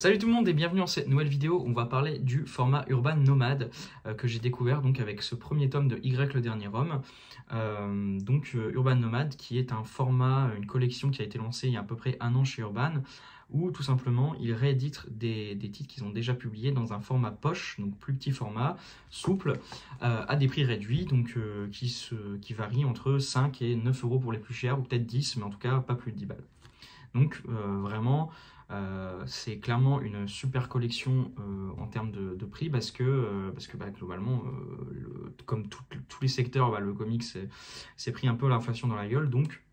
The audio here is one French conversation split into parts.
Salut tout le monde et bienvenue dans cette nouvelle vidéo où on va parler du format Urban Nomad que j'ai découvert donc avec ce premier tome de Y le dernier homme. Urban Nomad qui est un format, une collection qui a été lancée il y a à peu près un an chez Urban où tout simplement ils rééditent des titres qu'ils ont déjà publiés dans un format poche, donc plus petit format, souple, à des prix réduits, donc qui varient entre 5 et 9 euros pour les plus chers ou peut-être 10, mais en tout cas pas plus de 10 balles. Donc vraiment, c'est clairement une super collection en termes de prix parce que globalement, comme tous les secteurs, le comics s'est pris un peu l'inflation dans la gueule. Donc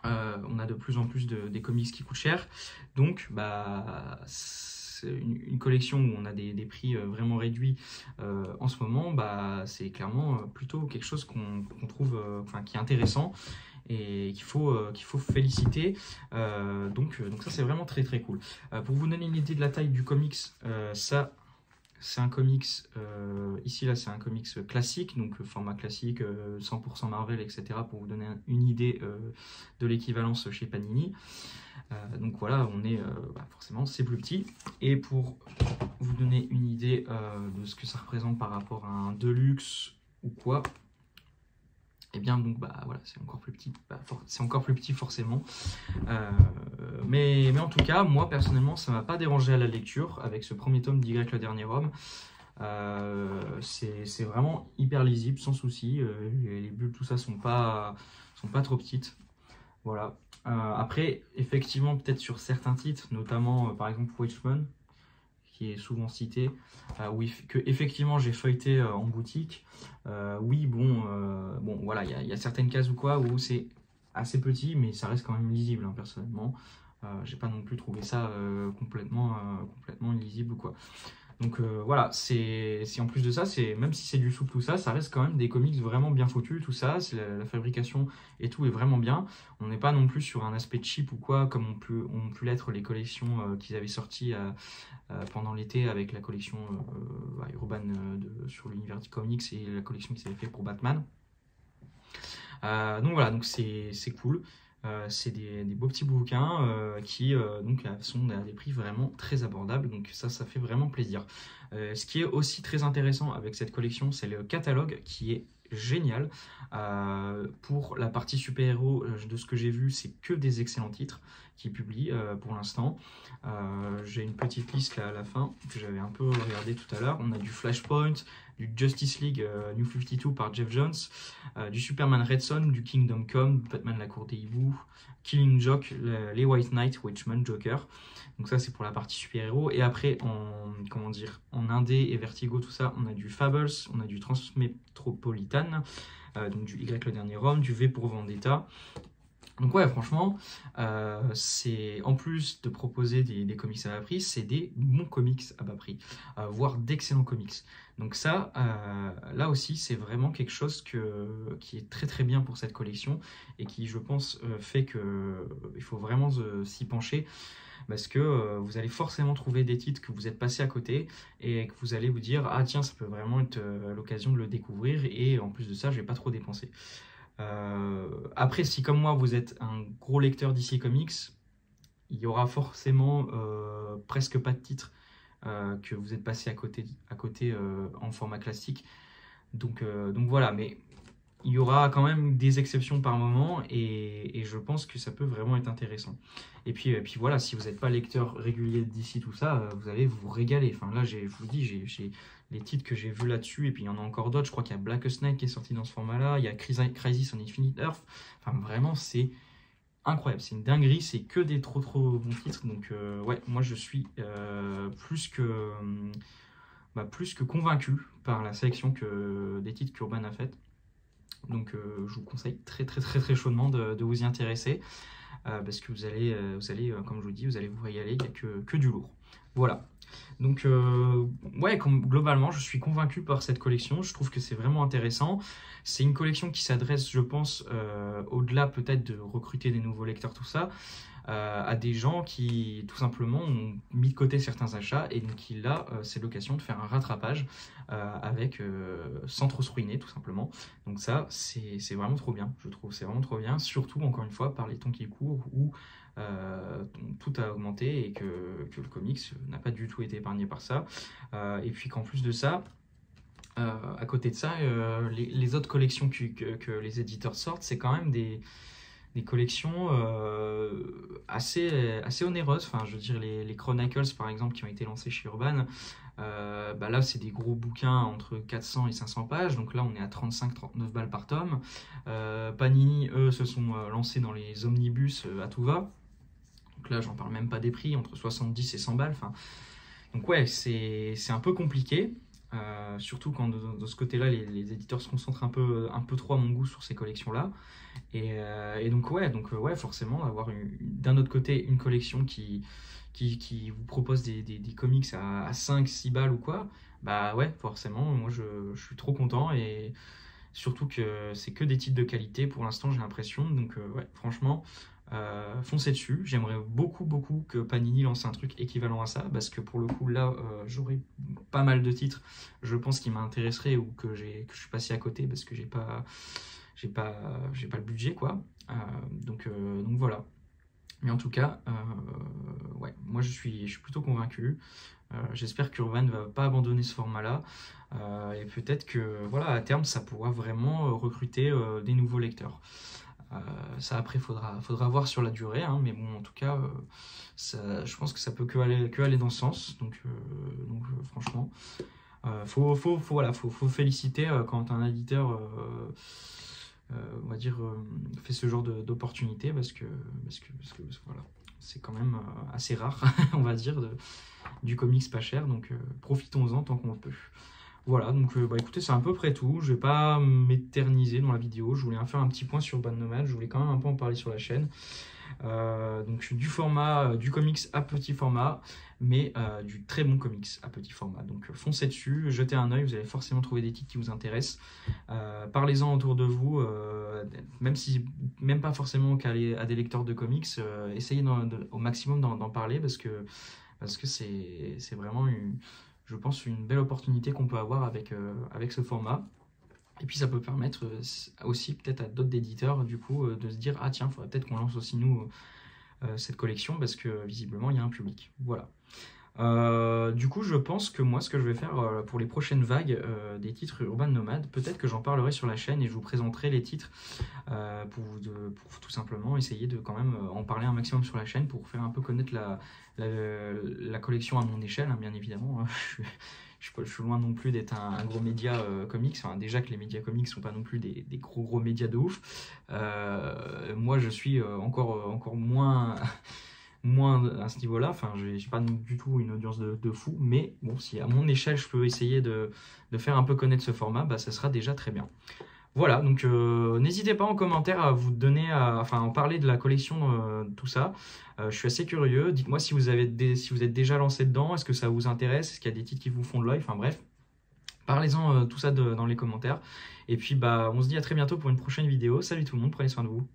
on a de plus en plus des comics qui coûtent cher. Donc c'est une collection où on a des prix vraiment réduits en ce moment, c'est clairement plutôt quelque chose qu'on trouve, qui est intéressant et qu'il faut féliciter. Donc ça c'est vraiment très très cool. Pour vous donner une idée de la taille du comics, ça c'est un comics, ici là c'est un comics classique, donc format classique, 100% Marvel, etc. pour vous donner une idée de l'équivalence chez Panini. Donc voilà, on est forcément c'est plus petit. Et pour vous donner une idée de ce que ça représente par rapport à un Deluxe ou quoi, et bien donc voilà, c'est encore plus petit, c'est encore plus petit forcément, mais en tout cas moi personnellement ça m'a pas dérangé à la lecture avec ce premier tome d'Y le dernier homme. C'est vraiment hyper lisible sans souci, les bulles tout ça sont pas trop petites, voilà. Après effectivement peut-être sur certains titres, notamment par exemple Watchmen qui est souvent cité, que effectivement j'ai feuilleté en boutique. Oui, bon, voilà, il y a certaines cases ou quoi où c'est assez petit, mais ça reste quand même lisible, hein, personnellement. J'ai pas non plus trouvé ça complètement illisible ou quoi. Donc voilà, c'est en plus de ça, même si c'est du souple tout ça, ça reste quand même des comics vraiment bien foutus, tout ça, la fabrication et tout est vraiment bien. On n'est pas non plus sur un aspect cheap ou quoi, comme ont pu l'être les collections qu'ils avaient sorties pendant l'été avec la collection Urban sur l'univers du comics et la collection qu'ils avaient fait pour Batman. Donc voilà, donc c'est cool. C'est des beaux petits bouquins qui donc sont à des prix vraiment très abordables, donc ça fait vraiment plaisir. Ce qui est aussi très intéressant avec cette collection, c'est le catalogue qui est génial. Pour la partie super-héros, de ce que j'ai vu, c'est que des excellents titres qui publient pour l'instant. J'ai une petite liste là à la fin que j'avais un peu regardé tout à l'heure. On a du Flashpoint, du Justice League New 52 par Jeff Jones, du Superman Red Son, du Kingdom Come, Batman la Cour des Hiboux, Killing Joke, les White Knight, Watchmen, Joker. Donc ça c'est pour la partie super-héros. Et après en indé et Vertigo, tout ça, on a du Fables, on a du Transmetropolitan, donc du Y le dernier homme, du V pour Vendetta. Donc ouais, franchement, c'est en plus de proposer des comics à bas prix, c'est des bons comics à bas prix, voire d'excellents comics. Donc ça, là aussi, c'est vraiment quelque chose qui est très très bien pour cette collection et qui, je pense, fait qu'il faut vraiment s'y pencher parce que vous allez forcément trouver des titres que vous êtes passés à côté et que vous allez vous dire « Ah tiens, ça peut vraiment être l'occasion de le découvrir et en plus de ça, je vais pas trop dépenser ». Après, si comme moi vous êtes un gros lecteur DC Comics, il y aura forcément presque pas de titres que vous êtes passé à côté en format classique. Donc voilà, mais il y aura quand même des exceptions par moment et je pense que ça peut vraiment être intéressant. Et puis voilà, si vous n'êtes pas lecteur régulier de DC, tout ça, vous allez vous régaler. Enfin là, je vous dis, j'ai les titres que j'ai vus là-dessus, et puis il y en a encore d'autres. Je crois qu'il y a Blackest Night qui est sorti dans ce format-là, il y a Crisis on Infinite Earth. Enfin vraiment, c'est incroyable, c'est une dinguerie, c'est que des trop bons titres. Donc ouais, moi je suis plus que convaincu par la sélection des titres qu'Urban a faite. Donc je vous conseille très chaudement de vous y intéresser parce que vous allez comme je vous dis, vous allez vous régaler, il n'y a que du lourd. Voilà. Donc ouais, globalement je suis convaincu par cette collection, je trouve que c'est vraiment intéressant. C'est une collection qui s'adresse, je pense, au-delà peut-être de recruter des nouveaux lecteurs, tout ça, à des gens qui tout simplement ont mis de côté certains achats et donc là c'est l'occasion de faire un rattrapage sans trop se ruiner tout simplement. Donc ça c'est vraiment trop bien, je trouve, c'est vraiment trop bien, surtout encore une fois par les temps qui courent où tout a augmenté et que le comics n'a pas du tout été épargné par ça. Et puis qu'en plus de ça, à côté de ça, les autres collections que les éditeurs sortent, c'est quand même des collections assez onéreuses. Enfin, je veux dire, les Chronicles, par exemple, qui ont été lancés chez Urban, bah là, c'est des gros bouquins entre 400 et 500 pages. Donc là, on est à 35-39 balles par tome. Panini, eux, se sont lancés dans les omnibus à tout va. Donc là, j'en parle même pas des prix, entre 70 et 100 balles. Enfin, donc ouais, c'est un peu compliqué. Surtout quand de ce côté-là, les éditeurs se concentrent un peu trop à mon goût sur ces collections-là. Et donc ouais, forcément, avoir d'un autre côté une collection qui vous propose des comics à 5-6 balles ou quoi, bah ouais, forcément, moi je suis trop content et surtout que c'est que des titres de qualité pour l'instant, j'ai l'impression. Donc ouais, franchement, foncez dessus. J'aimerais beaucoup que Panini lance un truc équivalent à ça, parce que pour le coup là j'aurais pas mal de titres je pense qui m'intéresseraient ou que je suis passé à côté parce que j'ai pas le budget quoi. Donc voilà, mais en tout cas ouais, moi je suis plutôt convaincu. J'espère qu'Urban ne va pas abandonner ce format là, et peut-être que voilà, à terme ça pourra vraiment recruter des nouveaux lecteurs. Ça après faudra voir sur la durée, hein, mais bon en tout cas je pense que ça peut que aller dans ce sens. Donc franchement faut féliciter quand un éditeur on va dire fait ce genre d'opportunité, parce que voilà, c'est quand même assez rare on va dire du comics pas cher, donc profitons-en tant qu'on le peut. Voilà, donc bah écoutez, c'est à peu près tout. Je vais pas m'éterniser dans la vidéo. Je voulais faire un petit point sur Urban Nomad. Je voulais quand même un peu en parler sur la chaîne. Donc du format, du comics à petit format, mais du très bon comics à petit format. Donc foncez dessus, jetez un œil, vous allez forcément trouver des titres qui vous intéressent. Parlez-en autour de vous, même pas forcément qu'à des lecteurs de comics. Essayez au maximum d'en parler, parce que c'est vraiment je pense une belle opportunité qu'on peut avoir avec ce format. Et puis ça peut permettre aussi peut-être à d'autres éditeurs du coup de se dire ah tiens, il faudrait peut-être qu'on lance aussi nous cette collection, parce que visiblement il y a un public. Voilà. Du coup je pense que moi ce que je vais faire pour les prochaines vagues des titres Urban Nomad, peut-être que j'en parlerai sur la chaîne et je vous présenterai les titres pour tout simplement essayer de quand même en parler un maximum sur la chaîne pour faire un peu connaître la collection à mon échelle, hein, bien évidemment. Je suis loin non plus d'être un gros média comics. Enfin, déjà que les médias comics ne sont pas non plus des gros médias de ouf. Moi je suis encore moins à ce niveau-là. Enfin, j'ai pas du tout une audience de fou, mais bon, si à mon échelle je peux essayer de faire un peu connaître ce format, bah ça sera déjà très bien. Voilà, donc n'hésitez pas en commentaire à vous donner, en parler de la collection, tout ça. Je suis assez curieux. Dites-moi si vous êtes déjà lancé dedans, est-ce que ça vous intéresse, est-ce qu'il y a des titres qui vous font de l'œil, enfin bref. Parlez-en tout ça dans les commentaires. Et puis bah on se dit à très bientôt pour une prochaine vidéo. Salut tout le monde, prenez soin de vous.